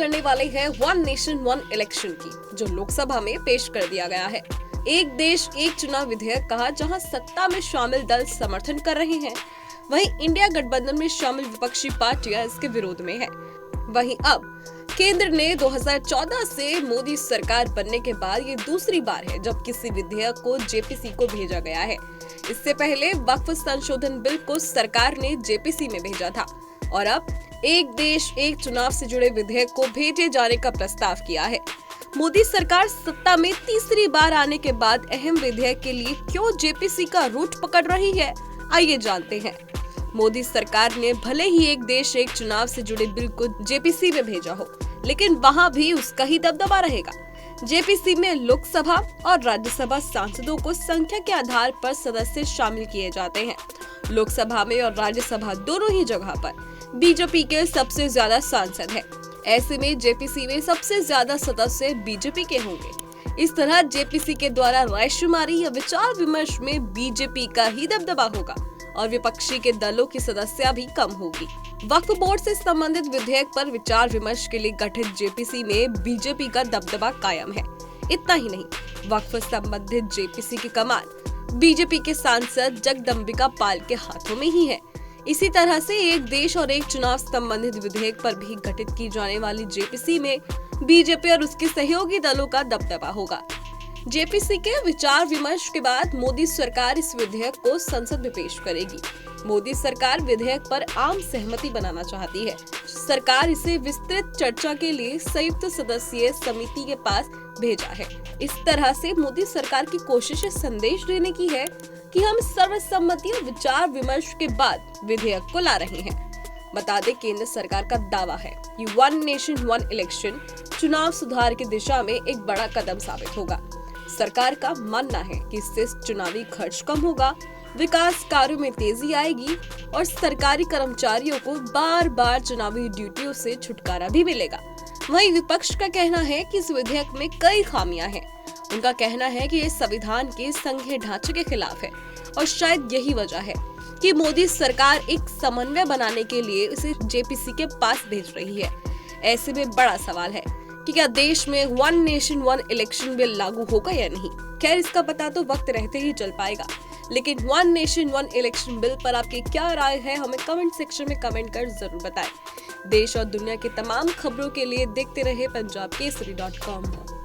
करने वाले हैं वन नेशन वन इलेक्शन की, जो लोकसभा में पेश कर दिया गया है। एक देश एक चुनाव विधेयक कहा, जहां सत्ता में शामिल दल समर्थन कर रहे हैं, वहीं इंडिया गठबंधन में शामिल विपक्षी पार्टियां इसके विरोध में है। वहीं अब केंद्र ने 2014 से मोदी सरकार बनने के बाद ये दूसरी बार है जब किसी विधेयक को जेपीसी को भेजा गया है। इससे पहले वक्फ संशोधन बिल को सरकार ने जेपीसी में भेजा था और अब एक देश एक चुनाव से जुड़े विधेयक को भेजे जाने का प्रस्ताव किया है। मोदी सरकार सत्ता में तीसरी बार आने के बाद अहम विधेयक के लिए क्यों जेपीसी का रूट पकड़ रही है, आइए जानते हैं। मोदी सरकार ने भले ही एक देश एक चुनाव से जुड़े बिल को जेपीसी में भेजा हो, लेकिन वहां भी उसका ही दबदबा रहेगा। जेपीसी में लोकसभा और राज्यसभा सांसदों को संख्या के आधार पर सदस्य शामिल किए जाते हैं। लोकसभा में और राज्यसभा दोनों ही जगह पर बीजेपी के सबसे ज्यादा सांसद हैं। ऐसे में जेपीसी में सबसे ज्यादा सदस्य बीजेपी के होंगे। इस तरह जेपीसी के द्वारा रायशुमारी या विचार विमर्श में बीजेपी का ही दबदबा होगा और विपक्षी के दलों की सदस्यता भी कम होगी। वक्फ बोर्ड से संबंधित विधेयक पर विचार विमर्श के लिए गठित जेपीसी में बीजेपी का दबदबा कायम है। इतना ही नहीं, वक्फ संबंधित जेपीसी की कमान बीजेपी के सांसद जगदम्बिका पाल के हाथों में ही है। इसी तरह से एक देश और एक चुनाव संबंधित विधेयक पर भी गठित की जाने वाली जेपीसी में बीजेपी और उसके सहयोगी दलों का दबदबा होगा। जेपीसी के विचार विमर्श के बाद मोदी सरकार इस विधेयक को संसद में पेश करेगी। मोदी सरकार विधेयक पर आम सहमति बनाना चाहती है। सरकार इसे विस्तृत चर्चा के लिए संयुक्त सदस्यीय समिति के पास भेजा है। इस तरह से मोदी सरकार की कोशिश संदेश देने की है कि हम सर्वसम्मति और विचार विमर्श के बाद विधेयक को ला रहे हैं। बता दें, केंद्र सरकार का दावा है कि वन नेशन वन इलेक्शन चुनाव सुधार की दिशा में एक बड़ा कदम साबित होगा। सरकार का मानना है कि इससे चुनावी खर्च कम होगा, विकास कार्यों में तेजी आएगी और सरकारी कर्मचारियों को बार बार चुनावी ड्यूटियों से छुटकारा भी मिलेगा। वहीं विपक्ष का कहना है कि इस विधेयक में कई खामियां हैं। उनका कहना है कि ये संविधान के संघीय ढांचे के खिलाफ है और शायद यही वजह है कि मोदी सरकार एक समन्वय बनाने के लिए इसे जेपीसी के पास भेज रही है। ऐसे में बड़ा सवाल है कि क्या देश में one nation one election bill लागू होगा या नहीं। खैर, इसका पता तो वक्त रहते ही चल पाएगा, लेकिन one nation one election bill पर आपकी क्या राय है, हमें कमेंट सेक्शन में कमेंट कर जरूर बताएं। देश और दुनिया की तमाम खबरों के लिए देखते रहे पंजाबकेसरी.com।